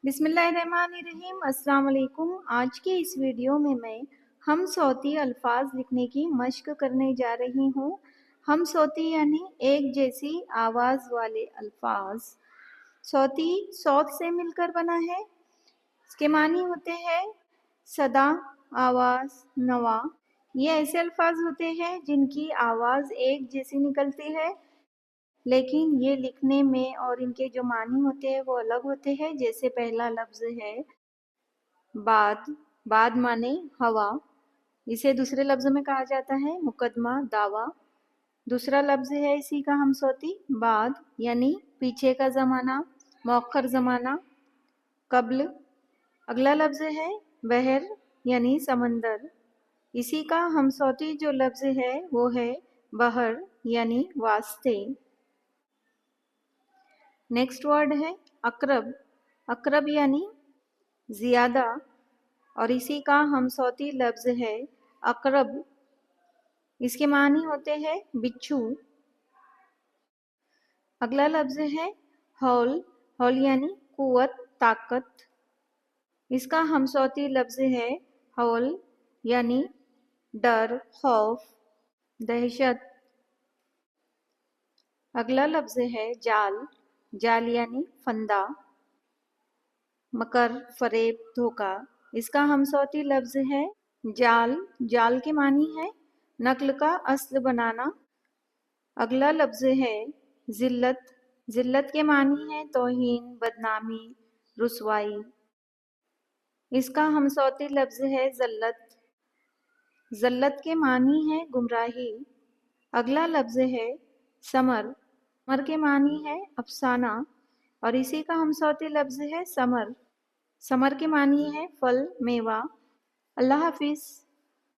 बिस्मिल्लाहिर्रहमानिर्रहीम। अस्सलाम वालेकुम। आज के इस वीडियो में मैं हम सौती अल्फाज लिखने की मश्क करने जा रही हूँ। हम सौती यानी एक जैसी आवाज़ वाले अल्फाज। सौती सौत से मिलकर बना है। इसके मानी होते हैं सदा, आवाज़, नवा। ये ऐसे अल्फाज होते हैं जिनकी आवाज़ एक जैसी निकलती है, लेकिन ये लिखने में और इनके जो मानी होते हैं वो अलग होते हैं। जैसे पहला लफ्ज़ है बाद। बाद माने हवा, इसे दूसरे लफ्ज़ में कहा जाता है मुकदमा, दावा। दूसरा लफ्ज़ है इसी का हमसौती बाद, यानी पीछे का ज़माना, मौखर ज़माना, कब्ल। अगला लफ्ज़ है बहर, यानी समंदर। इसी का हमसौती जो लफ्ज़ है वो है बहर, यानी वास्ते। नेक्स्ट वर्ड है अकरब। अकरब यानी ज़्यादा, और इसी का हमसौती लफ्ज़ है अकरब। इसके मानी होते हैं बिच्छू। अगला लफ्ज़ है हौल। हौल यानी कुव्वत, ताकत। इसका हमसौती लफ्ज़ है हौल, यानी डर, खौफ, दहशत। अगला लफ्ज़ है जाल। जाल यानी फंदा, मकर, फरेब, धोखा। इसका हमसौती लफ्ज़ है जाल। जाल के मानी है नक्ल का अस्ल बनाना। अगला लफ्ज़ है ज़िल्लत। ज़िल्लत के मानी है तौहीन, बदनामी, रुसवाई। इसका हमसौती लफ्ज़ है ज़ल्लत। ज़ल्लत के मानी है गुमराही। अगला लफ्ज़ है समर। समर के मानी है अफसाना, और इसी का हमसौती लफ्ज़ है समर। समर के मानी है फल, मेवा। अल्लाह हाफिज़।